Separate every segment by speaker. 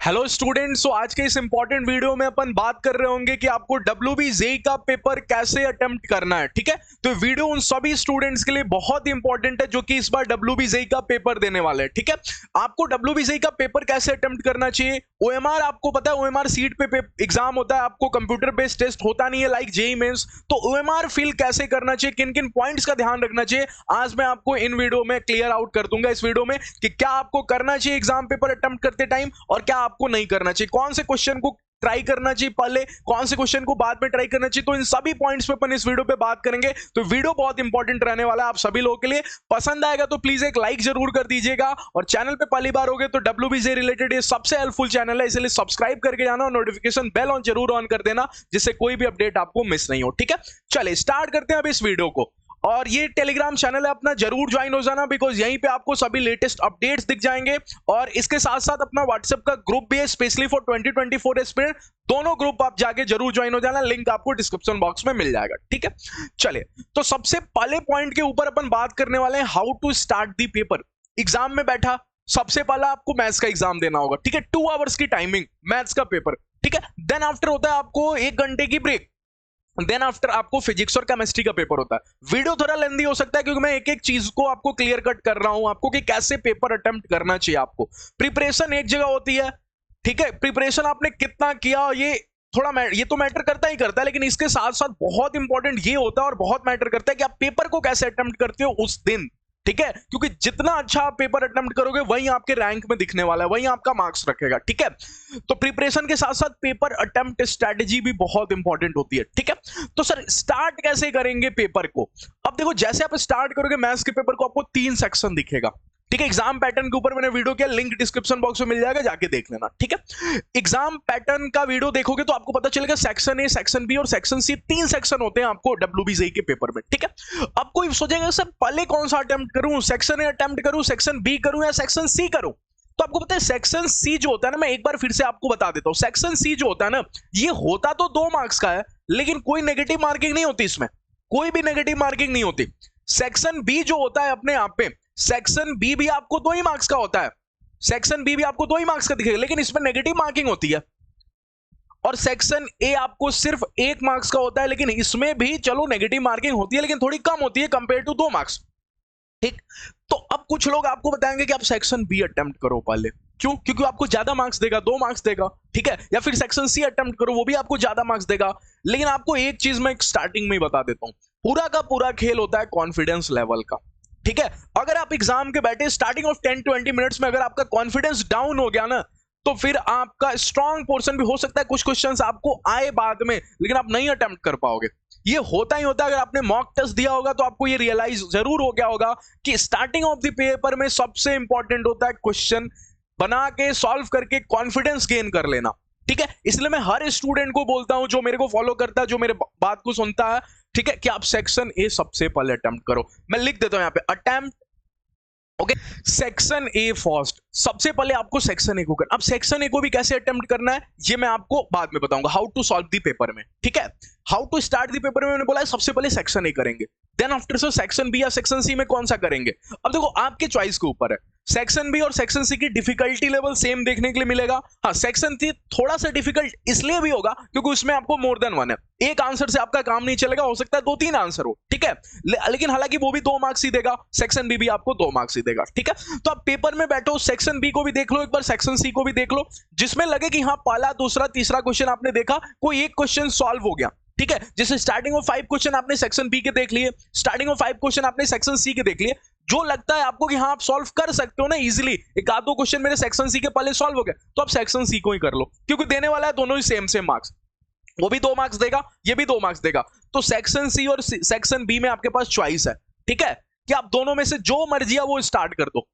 Speaker 1: Hello students, आज के इस इंपॉर्टेंट वीडियो में अपन बात कर रहे होंगे कि आपको WBJEE का पेपर कैसे अटेम्प्ट करना है। ठीक है, तो वीडियो उन सभी स्टूडेंट्स के लिए बहुत ही इंपॉर्टेंट है जो कि इस बार WBJEE का पेपर देने वाले हैं। ठीक है, आपको WBJEE का पेपर कैसे अटेम्प्ट करना चाहिए। OMR आपको पता है, OMR सीट पे एग्जाम होता है, आपको कंप्यूटर बेस्ड टेस्ट होता नहीं है लाइक जेईई मेंस। तो OMR फिल कैसे करना चाहिए, किन किन पॉइंट्स का ध्यान रखना चाहिए, आज मैं आपको इन वीडियो में क्लियर आउट कर दूंगा इस वीडियो में कि क्या आपको करना चाहिए एग्जाम पेपर अटेम्प्ट करते टाइम और क्या आपको नहीं करना चाहिए, कौन से क्वेश्चन को ट्राई करना चाहिए पहले, कौन से क्वेश्चन को बाद में ट्राई करना चाहिए। तो इन सभी पॉइंट्स पे अपन इस वीडियो पे बात करेंगे। तो वीडियो बहुत इंपॉर्टेंट रहने वाला है आप सभी लोगों के लिए। पसंद आएगा तो प्लीज एक लाइक जरूर कर दीजिएगा और चैनल पे पहली बार होगे तो WBJEE रिलेटेड ये सबसे हेल्पफुल चैनल है, इसलिए सब्सक्राइब करके जाना और नोटिफिकेशन बेल ऑन जरूर ऑन कर देना जिससे कोई भी अपडेट आपको मिस नहीं हो। ठीक है, चलिए स्टार्ट करते हैं अब इस वीडियो को। और ये टेलीग्राम चैनल है अपना, जरूर ज्वाइन हो जाना बिकॉज यहीं पे आपको सभी लेटेस्ट अपडेट्स दिख जाएंगे। और इसके साथ साथ अपना व्हाट्सएप का ग्रुप भी है स्पेशली फॉर 2024 एस्पिरेंट, दोनों ग्रुप आप जाके जरूर ज्वाइन हो जाना, लिंक आपको डिस्क्रिप्शन बॉक्स में मिल जाएगा। ठीक है, चलिए तो सबसे पहले पॉइंट के ऊपर अपन बात करने वाले हैं how to start the paper. Exam में बैठा सबसे पहला आपको मैथ्स का एग्जाम देना होगा। ठीक है, 2 आवर्स की टाइमिंग मैथ्स का पेपर। ठीक है, देन आफ्टर होता है आपको 1 घंटे की ब्रेक, देन आफ्टर आपको फिजिक्स और केमिस्ट्री का पेपर होता है। वीडियो थोड़ा लेंदी हो सकता है क्योंकि मैं एक एक चीज को आपको क्लियर कट कर रहा हूं आपको कि कैसे पेपर अटेम्प्ट करना चाहिए। आपको प्रिपरेशन एक जगह होती है, ठीक है, प्रिपरेशन आपने कितना किया ये तो मैटर करता ही करता है, लेकिन इसके साथ साथ बहुत इंपॉर्टेंट ये होता है और बहुत मैटर करता है कि आप पेपर को कैसे अटेम्प्ट करते हो उस दिन। ठीक है, क्योंकि जितना अच्छा आप पेपर अटेम्प्ट करोगे वही आपके रैंक में दिखने वाला है, वही आपका मार्क्स रखेगा। ठीक है, तो प्रिपरेशन के साथ साथ पेपर अटेम्प्ट स्ट्रेटजी भी बहुत इंपॉर्टेंट होती है। ठीक है, तो सर स्टार्ट कैसे करेंगे पेपर को। अब देखो, जैसे आप स्टार्ट करोगे मैथ्स के पेपर को आपको 3 सेक्शन दिखेगा। ठीक है, एग्जाम पैटर्न के ऊपर मैंने वीडियो किया, लिंक डिस्क्रिप्शन बॉक्स में मिल जाएगा, जाके देख लेना। ठीक है, एग्जाम पैटर्न का वीडियो देखोगे तो आपको पता चलेगा सेक्शन ए, सेक्शन बी और सेक्शन सी, 3 सेक्शन होते हैं आपको WBJEE के पेपर में। ठीक है, अब कोई सोचेगा सर पहले कौन सा अटेम्प्ट करूं, सेक्शन ए अटेम्प्ट करूं, सेक्शन बी करूं या सेक्शन सी करूं। तो आपको पता है सेक्शन सी जो होता है ना, मैं एक बार फिर से आपको बता देता हूं, सेक्शन सी जो होता है ना, ये होता तो 2 मार्क्स का है लेकिन कोई नेगेटिव मार्किंग नहीं होती, इसमें कोई भी नेगेटिव मार्किंग नहीं होती। सेक्शन बी जो होता है अपने आप पे, सेक्शन बी भी आपको 2 ही मार्क्स का होता है, सेक्शन बी भी आपको 2 ही मार्क्स का दिखेगा लेकिन इसमें नेगेटिव मार्किंग होती है। और सेक्शन ए आपको सिर्फ 1 मार्क्स का होता है लेकिन इसमें भी चलो नेगेटिव मार्किंग होती है लेकिन थोड़ी कम होती है कंपेयर टू 2 मार्क्स। ठीक, तो अब कुछ लोग आपको बताएंगे कि आप सेक्शन बी अटेम्प्ट करो पहले, क्यों, क्योंकि आपको ज्यादा मार्क्स देगा, 2 मार्क्स देगा। ठीक है, या फिर सेक्शन सी अटेम्प्ट करो, वो भी आपको ज्यादा मार्क्स देगा। लेकिन आपको एक चीज मैं स्टार्टिंग में ही बता देता हूं, पूरा का पूरा खेल होता है कॉन्फिडेंस लेवल का। ठीक है, अगर आप एग्जाम के बैठे स्टार्टिंग ऑफ 10-20 मिनट्स में अगर आपका कॉन्फिडेंस डाउन हो गया ना, तो फिर आपका स्ट्रॉन्ग पोर्शन भी हो सकता है कुछ क्वेश्चंस आपको आए बाद में लेकिन आप नहीं अटेम्प्ट कर पाओगे। ये होता ही होता है। अगर आपने मॉक टेस्ट दिया होगा तो आपको ये रियलाइज जरूर हो गया होगा कि स्टार्टिंग ऑफ द पेपर में सबसे इंपॉर्टेंट होता है क्वेश्चन बना के सॉल्व करके कॉन्फिडेंस गेन कर लेना। ठीक है, इसलिए मैं हर स्टूडेंट को बोलता हूं जो मेरे को फॉलो करता है, जो मेरे बात को सुनता है, ठीक है, कि आप सेक्शन ए सबसे पहले अटेम्प्ट करो। मैं लिख देता हूं यहां पे, attempt okay section A first. सबसे पहले आपको सेक्शन ए को करना। अब सेक्शन ए को भी कैसे अटेम्प्ट करना है ये मैं आपको बाद में बताऊंगा, how to solve the paper में। ठीक है, how to start the paper में मैंने बोला है सबसे पहले सेक्शन ए करेंगे, देन आफ्टर से सेक्शन बी या सेक्शन सी में कौन सा करेंगे। अब देखो आपके चॉइस के ऊपर है, सेक्शन बी और सेक्शन सी की डिफिकल्टी लेवल सेम देखने के लिए मिलेगा। हाँ, सेक्शन सी थोड़ा सा डिफिकल्ट इसलिए भी होगा क्योंकि उसमें आपको मोर देन 1 है, एक आंसर से आपका काम नहीं चलेगा, हो सकता है 2-3 आंसर हो। ठीक है, लेकिन हालांकि वो भी 2 मार्क्स ही देगा, सेक्शन बी भी आपको 2 मार्क्स ही देगा। ठीक है, तो आप पेपर में बैठो, सेक्शन बी को भी देख लो एक बार, सेक्शन सी को भी देख लो, जिसमें लगे कि हाँ पहला दूसरा तीसरा क्वेश्चन आपने देखा, कोई एक क्वेश्चन सॉल्व हो गया। ठीक है, जैसे स्टार्टिंग ऑफ 5 क्वेश्चन आपने सेक्शन बी के देख लिए, स्टार्टिंग ऑफ 5 क्वेश्चन आपने सेक्शन सी के देख लिए, जो लगता है आपको कि हाँ आप सॉल्व कर सकते हो ना इजीली, एक आध 2 क्वेश्चन मेरे सेक्शन सी के पहले सॉल्व हो गए, तो आप सेक्शन सी को ही कर लो क्योंकि देने वाला है दोनों ही सेम मार्क्स, वो भी 2 मार्क्स देगा, ये भी 2 मार्क्स देगा। तो सेक्शन सी और सेक्शन बी में आपके पास चॉइस है। ठीक है, कि आप दोनों में से जो मर्जी है वो स्टार्ट कर दो।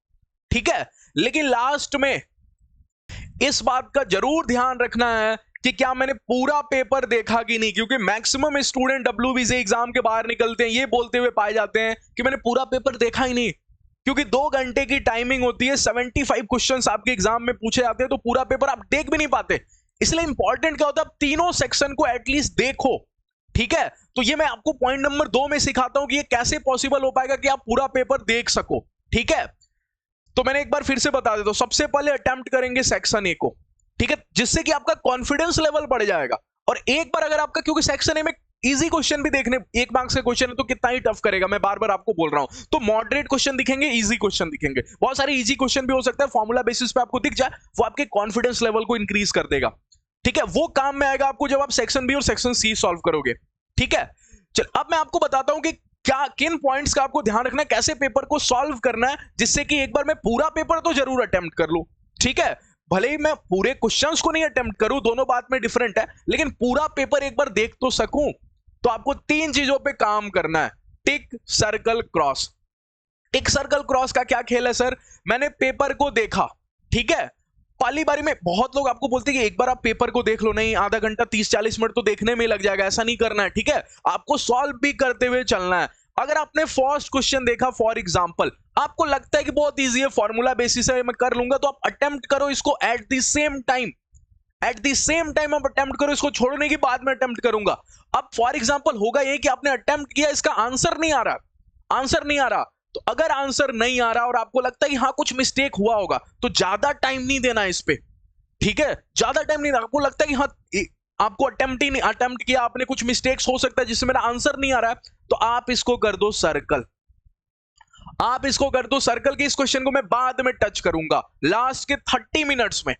Speaker 1: ठीक है, लेकिन लास्ट में इस बात का जरूर ध्यान रखना है कि क्या मैंने पूरा पेपर देखा कि नहीं, क्योंकि मैक्सिमम स्टूडेंट WBJEE एग्जाम के बाहर निकलते हैं ये बोलते हुए पाए जाते हैं कि मैंने पूरा पेपर देखा ही नहीं, क्योंकि 2 घंटे की टाइमिंग होती है, 75 क्वेश्चंस आपके एग्जाम में पूछे जाते हैं, तो पूरा पेपर आप देख भी नहीं पाते। इसलिए इंपॉर्टेंट क्या होता है, तीनों सेक्शन को एटलीस्ट देखो। ठीक है, तो ये मैं आपको पॉइंट नंबर 2 में सिखाता हूं कि ये कैसे पॉसिबल हो पाएगा कि आप पूरा पेपर देख सको। ठीक है, तो मैंने एक बार फिर से बता देता हूं, सबसे पहले अटेम्प्ट करेंगे सेक्शन ए को। ठीक है, जिससे कि आपका कॉन्फिडेंस लेवल बढ़ जाएगा। और एक बार अगर आपका, क्योंकि सेक्शन ए में इजी क्वेश्चन भी देखने, 1 मार्क्स का क्वेश्चन है तो कितना ही टफ करेगा, मैं बार बार आपको बोल रहा हूं। तो मॉडरेट क्वेश्चन दिखेंगे, इजी क्वेश्चन दिखेंगे, बहुत सारे इजी क्वेश्चन भी हो सकता है फॉर्मूला बेसिस पे आपको दिख जाए, वो आपके कॉन्फिडेंस लेवल को इंक्रीज कर देगा। ठीक है, वो काम में आएगा आपको जब आप सेक्शन बी और सेक्शन सी सॉल्व करोगे। ठीक है, चल अब मैं आपको बताता हूं कि क्या किन पॉइंट्स का आपको ध्यान रखना है, कैसे पेपर को सॉल्व करना है, जिससे कि एक बार मैं पूरा पेपर तो जरूर अटेम्प्ट कर लूं। ठीक है, भले ही मैं पूरे क्वेश्चंस को नहीं अटेम्प्ट करूं, दोनों बात में डिफरेंट है, लेकिन पूरा पेपर एक बार देख तो सकूं। तो आपको 3 चीजों पे काम करना है, टिक, सर्कल, क्रॉस। टिक सर्कल क्रॉस का क्या खेल है सर? मैंने पेपर को देखा, ठीक है, पहली बारी में बहुत लोग आपको बोलते हैं कि एक बार आप पेपर को देख लो, नहीं आधा घंटा 30-40 मिनट तो देखने में लग जाएगा, ऐसा नहीं करना है। ठीक है, आपको सॉल्व भी करते हुए चलना है। अगर आपने फर्स्ट क्वेश्चन देखा फॉर एग्जांपल, आपको लगता है कि बहुत इजी है, फॉर्मूला बेसिस है, मैं कर लूंगा, तो आप अटेम्प्ट करो इसको at the same time. At the same time आप अटेम्प्ट करो इसको, छोड़ने की बाद में अटेम्प्ट करूंगा। अब फॉर एग्जांपल होगा ये कि आपने अटेम्प्ट किया, इसका आंसर नहीं आ रहा, आंसर नहीं आ रहा, तो अगर आंसर नहीं आ रहा और आपको लगता है कि हाँ कुछ मिस्टेक हुआ होगा, तो ज्यादा टाइम नहीं देना इस पे। ठीक है, ज्यादा टाइम नहीं, आपको लगता है कि हाँ आपको अटेम्प्ट ही नहीं, अटेम्प्ट किया आपने, कुछ मिस्टेक्स हो सकता है जिससे मेरा आंसर नहीं आ रहा है, तो आप इसको कर दो सर्कल। आप इसको कर दो सर्कल की, इस क्वेश्चन को मैं बाद में टच करूंगा लास्ट के 30 मिनट्स में।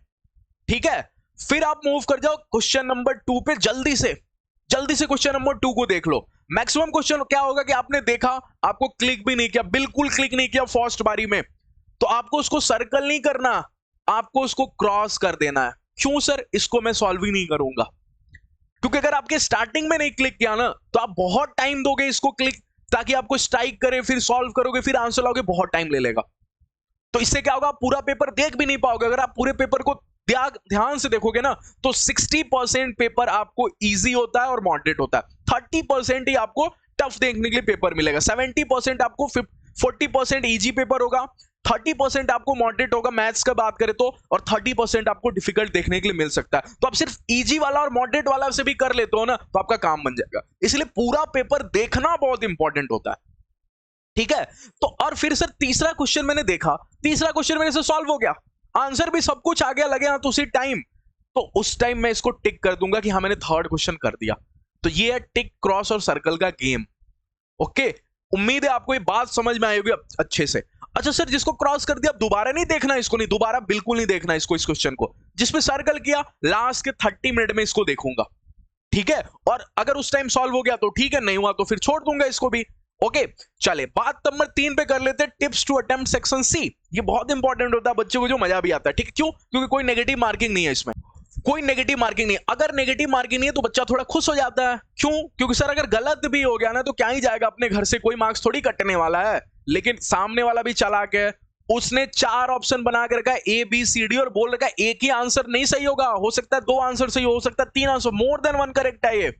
Speaker 1: ठीक है, फिर आप मूव कर जाओ क्वेश्चन नंबर 2 पे, जल्दी से क्वेश्चन नंबर 2 को देख लो। मैक्सिमम क्वेश्चन क्या होगा कि आपने देखा, आपको क्लिक भी नहीं किया, बिल्कुल क्लिक नहीं किया फर्स्ट बारी में, तो आपको उसको सर्कल नहीं करना, आपको उसको क्रॉस कर देना है। क्यों सर? इसको मैं सॉल्व ही नहीं करूंगा, क्योंकि अगर आपके स्टार्टिंग में नहीं क्लिक किया ना, तो आप बहुत टाइम दोगे इसको क्लिक, ताकि आपको स्ट्राइक करे, फिर सॉल्व करोगे, फिर आंसर लाओगे, बहुत टाइम ले लेगा। तो इससे क्या होगा, आप पूरा पेपर देख भी नहीं पाओगे। अगर आप पूरे पेपर को ध्यान से देखोगे ना, तो 60% पेपर आपको इजी होता है और मॉडरेट होता है, 30% ही आपको टफ देखने के लिए पेपर मिलेगा, 70% आपको 40% इजी पेपर होगा, 30% आपको मॉडरेट होगा मैथ्स का बात करें तो, और 30% आपको डिफिकल्ट देखने के लिए मिल सकता है। तो आप सिर्फ इजी वाला और मॉडरेट वाला से भी कर लेते हो ना, तो आपका काम बन जाएगा। इसलिए पूरा पेपर देखना बहुत इंपॉर्टेंट होता है। ठीक है, तो और फिर सर तीसरा क्वेश्चन मैंने देखा, तीसरा क्वेश्चन मेरे से सॉल्व हो गया, आंसर भी सब कुछ आ गया, लगे हाथ उसी टाइम, तो उस टाइम मैं इसको टिक कर दूंगा कि हाँ मैंने थर्ड क्वेश्चन कर दिया। तो ये है टिक, क्रॉस और सर्कल का गेम। ओके, उम्मीद है आपको ये बात समझ में आई होगी अच्छे से। अच्छा सर, जिसको क्रॉस कर दिया दोबारा नहीं देखना इसको, नहीं दोबारा बिल्कुल नहीं देखना इसको, इस क्वेश्चन को। जिसपे सर्कल किया लास्ट के 30 मिनट में इसको देखूंगा। ठीक है, और अगर उस टाइम सॉल्व हो गया तो ठीक है, नहीं हुआ तो फिर छोड़ दूंगा इसको भी। ओके, चले बात नंबर 3 पे कर लेते हैं, tips to attempt section C. ये बहुत इंपॉर्टेंट होता है, बच्चों को जो मजा भी आता है। ठीक है, क्यों? क्योंकि कोई नेगेटिव मार्किंग नहीं है इसमें, कोई नेगेटिव मार्किंग नहीं। अगर नेगेटिव मार्किंग नहीं है तो बच्चा थोड़ा खुश हो जाता है। क्यों? क्योंकि सर अगर गलत भी हो गया ना तो क्या ही जाएगा, अपने घर से कोई मार्क्स थोड़ी कटने वाला है। लेकिन सामने वाला भी चालाक है, उसने 4 ऑप्शन बना के रखा है ए बी सी डी, और बोल रखा है एक ही आंसर नहीं सही होगा, हो सकता है 2 आंसर सही हो सकता है 3 आंसर, मोर देन 1 करेक्ट है ये।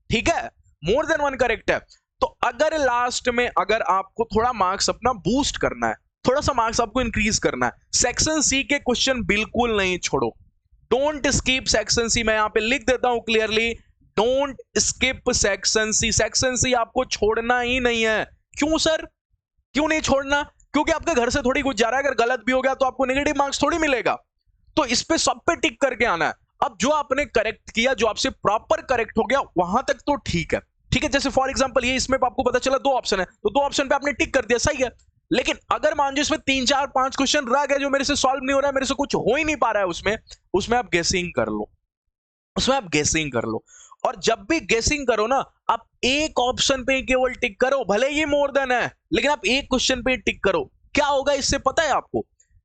Speaker 1: ठीक है, मोर देन 1 करेक्ट है। तो अगर लास्ट में अगर आपको थोड़ा मार्क्स अपना बूस्ट करना है, थोड़ा सा मार्क्स आपको इंक्रीज करना है, सेक्शन सी के क्वेश्चन बिल्कुल नहीं छोड़ो। डोंट स्किप सेक्शन सी, मैं यहां पे लिख देता हूं clearly, don't skip section C. Section C आपको छोड़ना ही नहीं है। क्यों सर, क्यों नहीं छोड़ना? क्योंकि आपके घर से थोड़ी कुछ जा रहा है, अगर गलत भी हो गया तो आपको नेगेटिव मार्क्स थोड़ी मिलेगा। तो इस पे सब पे टिक करके आना है। अब जो आपने करेक्ट किया, जो आपसे प्रॉपर करेक्ट हो गया, वहां तक तो ठीक है। ठीक है, जैसे फॉर एग्जांपल ये इसमें आपको पता चला 2 ऑप्शन है, तो 2 ऑप्शन पे आपने टिक कर दिया, सही है। लेकिन अगर मान लो इसमें 3 4 5 क्वेश्चन रह गए जो मेरे से सॉल्व नहीं हो रहा है, मेरे से कुछ हो ही नहीं पा रहा है उसमें आप गेसिंग कर लो, उसमें आप गेसिंग कर लो। और जब भी गेसिंग करो ना, आप एक ऑप्शन पे केवल टिक करो, भले ये मोर देन है, लेकिन आप एक क्वेश्चन पे टिक करो। क्या होगा इससे पता है आपको,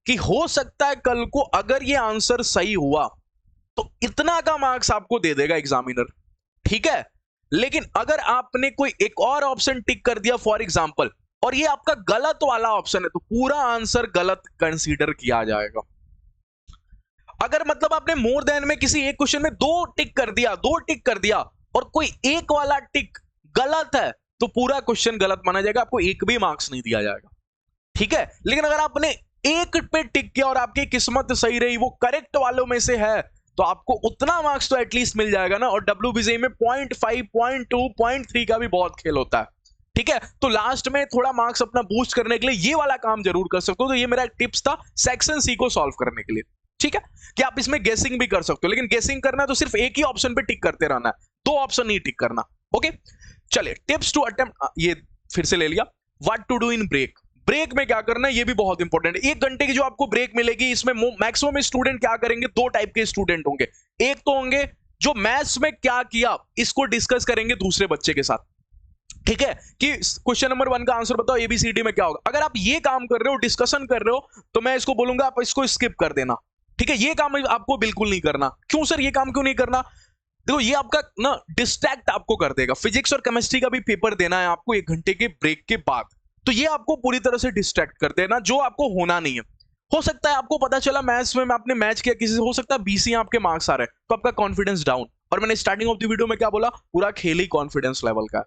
Speaker 1: कि हो सकता है कल को अगर ये आंसर सही हुआ तो इतना का मार्क्स आपको दे देगा एग्जामिनर। ठीक है, लेकिन अगर आपने कोई एक और ऑप्शन टिक कर दिया फॉर एग्जांपल, और ये आपका गलत वाला ऑप्शन है, तो पूरा आंसर गलत कंसीडर किया जाएगा। अगर मतलब आपने मोर देन में किसी एक क्वेश्चन में 2 टिक कर दिया और कोई एक वाला टिक गलत है, तो पूरा क्वेश्चन गलत माना जाएगा, आपको एक भी मार्क्स नहीं दिया जाएगा। ठीक है, लेकिन अगर आपने एक पे टिक किया और आपकी किस्मत सही रही, वो करेक्ट वालों में से है, तो आपको उतना मार्क्स तो एटलीस्ट मिल जाएगा ना। और WBCE में 0.5, 0.2, 0.3 का भी बहुत खेल होता है। ठीक है, तो लास्ट में थोड़ा मार्क्स अपना बूस्ट करने के लिए ये वाला काम जरूर कर सकते हो। तो ये मेरा टिप्स था सेक्शन सी को सॉल्व करने के लिए। ठीक है, कि आप इसमें गेसिंग भी कर सकते हो, लेकिन गेसिंग करना है तो सिर्फ एक ही ऑप्शन पे टिक करते रहना है, दो ऑप्शन नहीं टिक करना। ओके, चलिए टिप्स टू अटेम्प्ट, ये फिर से ले लिया। What to do in break, break में क्या करना है ये भी बहुत इंपॉर्टेंट है। 1 घंटे की जो आपको ब्रेक मिलेगी, इसमें मैक्सिमम स्टूडेंट क्या करेंगे, 2 टाइप के स्टूडेंट होंगे। एक तो होंगे जो मैथ्स में क्या किया इसको डिस्कस करेंगे दूसरे बच्चे के साथ, ठीक है, कि क्वेश्चन नंबर 1 का आंसर बताओ एबीसीडी में क्या होगा। अगर आप ये काम कर रहे हो, डिस्कशन कर रहे हो, तो मैं इसको बोलूंगा आप इसको स्किप कर देना, ठीक है, ये काम आपको बिल्कुल नहीं करना। क्यों सर, ये काम क्यों नहीं करना? देखो ये आपका ना डिस्ट्रैक्ट आपको कर देगा। फिजिक्स और केमिस्ट्री का भी पेपर देना है आपको 1 घंटे के ब्रेक के बाद, तो ये आपको पूरी तरह से डिस्ट्रैक्ट कर देना, जो आपको होना नहीं है। हो सकता है आपको पता चला मैथ्स में आपने मैच किया किसी से, हो सकता है 20 ही आपके मार्क्स आ रहे हैं, तो आपका कॉन्फिडेंस डाउन। और मैंने स्टार्टिंग ऑफ द वीडियो में क्या बोला, पूरा खेल ही कॉन्फिडेंस लेवल का,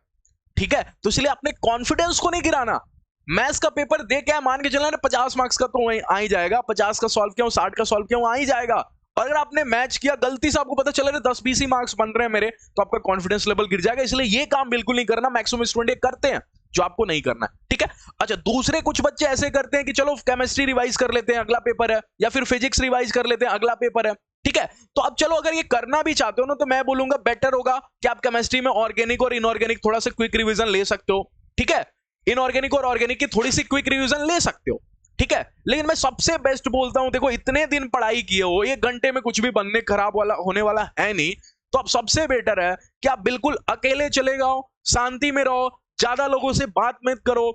Speaker 1: ठीक है, तो इसलिए अपने कॉन्फिडेंस को नहीं गिराना। मैथ्स का पेपर दे क्या मान के चलना 50 मार्क्स का तो आ ही जाएगा, 50 का सॉल्व किया 60 का सॉल्व किया आ ही जाएगा। और अगर आपने मैच किया गलती से, आपको पता चला 10-20 ही मार्क्स बन रहे हैं मेरे, तो आपका कॉन्फिडेंस लेवल गिर जाएगा। इसलिए ये काम बिल्कुल नहीं करना, मैक्सिमम स्टूडेंट ये करते हैं जो आपको नहीं करना है, ठीक है। अच्छा, दूसरे कुछ बच्चे ऐसे करते हैं कि चलो केमिस्ट्री रिवाइज कर लेते हैं अगला पेपर है, या फिर फिजिक्स रिवाइज कर लेते हैं अगला पेपर है, ठीक है। तो अब चलो अगर ये करना भी चाहते हो ना, तो मैं बोलूंगा बेटर होगा कि आप केमिस्ट्री में ऑर्गेनिक और इनऑर्गेनिक थोड़ा सा क्विक रिवीजन ले सकते हो, ठीक है। इनऑर्गेनिक और ऑर्गेनिक की थोड़ी सी क्विक रिवीजन ले सकते हो, ठीक है। लेकिन मैं सबसे बेस्ट बोलता हूं, देखो इतने दिन पढ़ाई किए हो, 1 घंटे में कुछ भी बनने खराब वाला होने वाला है नहीं, तो अब सबसे बेटर है कि आप बिल्कुल अकेले चले जाओ, शांति में रहो, ज्यादा लोगों से बात मत करो,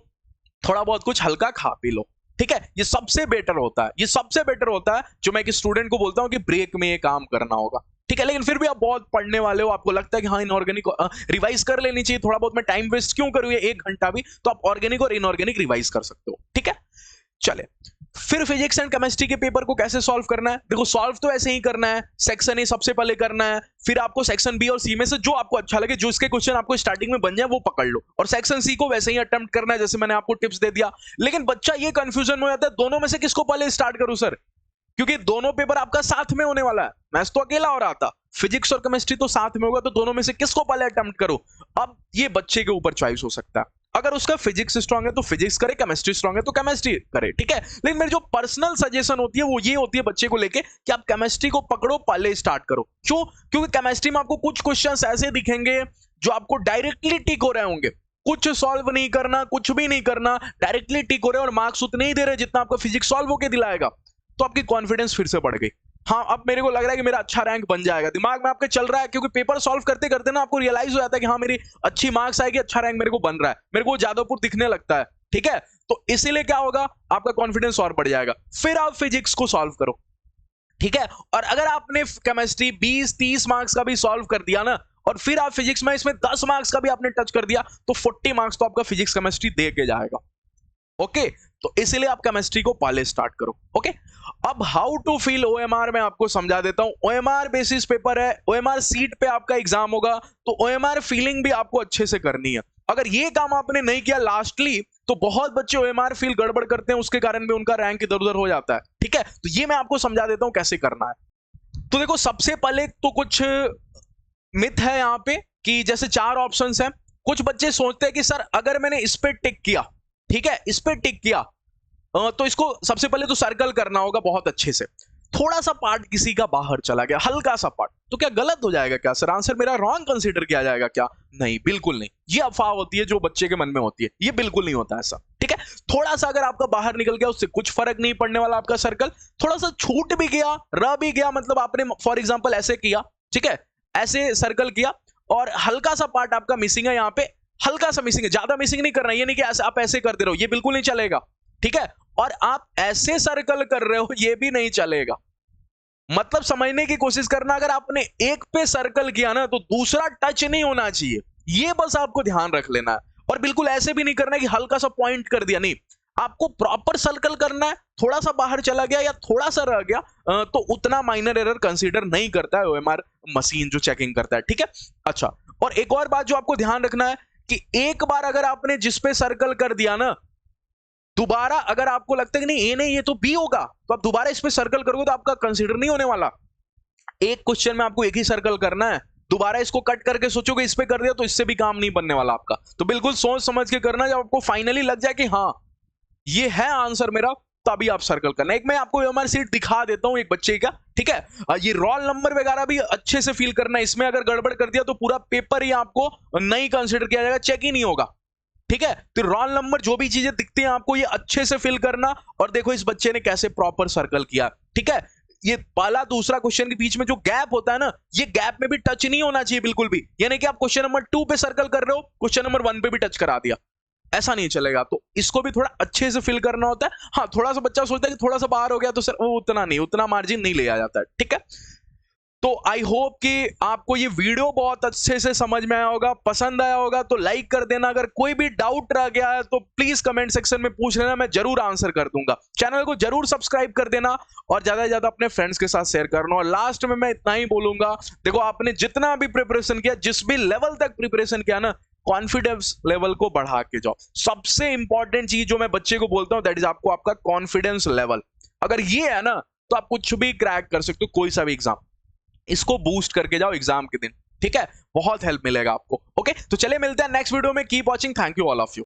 Speaker 1: थोड़ा बहुत कुछ हल्का खा पी लो, ठीक है। ये सबसे बेटर होता है, ये सबसे बेटर होता है जो मैं एक स्टूडेंट को बोलता हूं कि ब्रेक में ये काम करना होगा, ठीक है। लेकिन फिर भी आप बहुत पढ़ने वाले हो, आपको लगता है कि हाँ इनऑर्गेनिक रिवाइज कर लेनी चाहिए, थोड़ा बहुत मैं टाइम वेस्ट क्यों करूँ 1 घंटा भी, तो आप ऑर्गेनिक और इनऑर्गेनिक रिवाइज कर सकते हो, ठीक है। चले, फिर फिजिक्स एंड केमिस्ट्री के पेपर को कैसे सॉल्व करना है। देखो सॉल्व तो ऐसे ही करना है, सेक्शन ए सबसे पहले करना है, फिर आपको सेक्शन बी और सी में से जो आपको अच्छा लगे, जो इसके क्वेश्चन आपको स्टार्टिंग में बन जाए वो पकड़ लो, और सेक्शन सी को वैसे ही अटेम्प्ट करना है जैसे मैंने आपको टिप्स दे दिया। लेकिन बच्चा ये कंफ्यूजन हो जाता है दोनों में से किसको पहले स्टार्ट करूं सर, क्योंकि दोनों पेपर आपका साथ में होने वाला है। मैथ्स तो अकेला हो रहा था, फिजिक्स और केमिस्ट्री तो साथ में होगा, तो दोनों में से किसको पहले अटेम्प्ट करो। अब ये बच्चे के ऊपर चॉइस हो सकता है, अगर उसका फिजिक्स स्ट्रांग है तो फिजिक्स करे, केमिस्ट्री स्ट्रांग है तो केमिस्ट्री करे, ठीक है। लेकिन मेरी जो पर्सनल सजेशन होती है वो ये होती है बच्चे को लेके कि आप केमिस्ट्री को पकड़ो, पहले स्टार्ट करो। क्यों? क्योंकि केमिस्ट्री में आपको कुछ क्वेश्चंस ऐसे दिखेंगे जो आपको डायरेक्टली टिक हो रहे होंगे, कुछ सॉल्व नहीं करना, कुछ भी नहीं करना, डायरेक्टली टिक हो रहे हैं और मार्क्स उतने ही दे रहे जितना आपका फिजिक्स सॉल्व होकर दिलाएगा, तो आपकी कॉन्फिडेंस फिर से बढ़ गई। हाँ, अब मेरे को लग रहा है कि मेरा अच्छा रैंक बन जाएगा, दिमाग में आपके चल रहा है, क्योंकि पेपर सॉल्व करते करते ना आपको रियलाइज हो जाता है कि हाँ मेरी अच्छी मार्क्स आएगी, अच्छा रैंक मेरे को बन रहा है, मेरे को जादवपुर दिखने लगता है, ठीक है। तो इसीलिए क्या होगा, आपका कॉन्फिडेंस और बढ़ जाएगा। फिर आप फिजिक्स को सॉल्व करो, ठीक है। और अगर आपने केमिस्ट्री 20-30 मार्क्स का भी सॉल्व कर दिया ना, और फिर आप फिजिक्स में इसमें 10 मार्क्स का भी आपने टच कर दिया, तो 40 मार्क्स तो आपका फिजिक्स केमिस्ट्री दे के जाएगा, ओके। तो इसीलिए आप केमिस्ट्री को पहले स्टार्ट करो, ओके। अब हाउ टू फिल ओएमआर मैं आपको समझा देता हूं। ओएमआर बेसिस पेपर है, ओएमआर सीट पे आपका एग्जाम होगा, तो ओएमआर फीलिंग भी आपको अच्छे से करनी है। अगर ये काम आपने नहीं किया लास्टली, तो बहुत बच्चे ओएमआर फील गड़बड़ करते हैं, उसके कारण भी उनका रैंक इधर उधर हो जाता है, ठीक है। तो ये मैं आपको समझा देता हूं कैसे करना है। तो देखो सबसे पहले तो कुछ मिथ है यहाँ पे कि जैसे 4 ऑप्शंस हैं, कुछ बच्चे सोचते हैं कि सर अगर मैंने इस पे टिक किया, ठीक है, इस पे टिक किया, तो इसको सबसे पहले तो सर्कल करना होगा बहुत अच्छे से, थोड़ा सा पार्ट किसी का बाहर चला गया, हल्का सा पार्ट, तो क्या गलत हो जाएगा क्या सर, आंसर मेरा रॉन्ग कंसीडर किया जाएगा क्या? नहीं, बिल्कुल नहीं। ये अफवाह होती है जो बच्चे के मन में होती है, ये बिल्कुल नहीं होता ऐसा, ठीक है। थोड़ा सा अगर आपका बाहर निकल गया उससे कुछ फर्क नहीं पड़ने वाला, आपका सर्कल थोड़ा सा छूट भी गया, रह भी गया, मतलब आपने फॉर एग्जाम्पल ऐसे किया, ठीक है, ऐसे सर्कल किया और हल्का सा पार्ट आपका मिसिंग है, यहाँ पे हल्का सा मिसिंग है, ज्यादा मिसिंग नहीं करना, ये नहीं कि आप ऐसे करते रहो, ये बिल्कुल नहीं चलेगा, ठीक है। और आप ऐसे सर्कल कर रहे हो, ये भी नहीं चलेगा। मतलब समझने की कोशिश करना, अगर आपने एक पे सर्कल किया ना, तो दूसरा टच नहीं होना चाहिए, ये बस आपको ध्यान रख लेना है। और बिल्कुल ऐसे भी नहीं करना है कि हल्का सा पॉइंट कर दिया, नहीं, आपको प्रॉपर सर्कल करना है। थोड़ा सा बाहर चला गया या थोड़ा सा रह गया, तो उतना माइनर एरर कंसीडर नहीं करता है ओएमआर मशीन जो चेकिंग करता है, ठीक है। अच्छा, और एक और बात जो आपको ध्यान रखना है कि एक बार अगर आपने जिस पे सर्कल कर दिया ना, दोबारा अगर आपको लगता है कि नहीं ये नहीं ये तो बी होगा, तो आप दोबारा इस पे सर्कल करोगे तो आपका कंसीडर नहीं होने वाला। एक क्वेश्चन में आपको एक ही सर्कल करना है, दोबारा इसको कट करके सोचोगे इस पे कर दिया तो इससे भी काम नहीं बनने वाला आपका। तो बिल्कुल सोच समझ के करना, जब आपको फाइनली लग जाए कि हाँ ये है आंसर मेरा, तभी आप सर्कल करना। एक मैं आपको ओएमआर शीट दिखा देता हूं एक बच्चे का, ठीक है। ये रोल नंबर वगैरह भी अच्छे से फिल करना है। इसमें अगर गड़बड़ कर दिया तो पूरा पेपर ही आपको नहीं कंसिडर किया जाएगा, चेक ही नहीं होगा, ठीक है। तो रोल नंबर जो भी चीजें दिखती हैं आपको ये अच्छे से फिल करना। और देखो इस बच्चे ने कैसे प्रॉपर सर्कल किया, ठीक है। ये पहला दूसरा क्वेश्चन के बीच में जो गैप होता है ना, ये गैप में भी टच नहीं होना चाहिए बिल्कुल भी। यानी कि आप क्वेश्चन नंबर 2 पे सर्कल कर रहे हो, क्वेश्चन नंबर 1 पे भी टच करा दिया, ऐसा नहीं चलेगा। तो इसको भी थोड़ा अच्छे से फिल करना होता है। हाँ, थोड़ा सा बच्चा सोचता है कि थोड़ा सा बाहर हो गया तो सर वो उतना नहीं, उतना मार्जिन नहीं लिया जाता है, ठीक है। तो आई होप कि आपको ये वीडियो बहुत अच्छे से समझ में आया होगा, पसंद आया होगा तो लाइक कर देना। अगर कोई भी डाउट रह गया है तो प्लीज कमेंट सेक्शन में पूछ लेना, मैं जरूर आंसर कर दूंगा। चैनल को जरूर सब्सक्राइब कर देना और ज्यादा से ज्यादा अपने फ्रेंड्स के साथ शेयर करना। और लास्ट में मैं इतना ही बोलूंगा, देखो आपने जितना भी प्रिपरेशन किया, जिस भी लेवल तक प्रिपरेशन किया ना, कॉन्फिडेंस लेवल को बढ़ा के जाओ। सबसे इंपॉर्टेंट चीज जो मैं बच्चे को बोलता हूं दैट इज आपको आपका कॉन्फिडेंस लेवल। अगर ये है ना तो आप कुछ भी क्रैक कर सकते हो, कोई सा भी एग्जाम। इसको बूस्ट करके जाओ एग्जाम के दिन, ठीक है। बहुत हेल्प मिलेगा आपको। ओके, तो चले मिलते हैं नेक्स्ट वीडियो में। Keep watching, thank you all of you.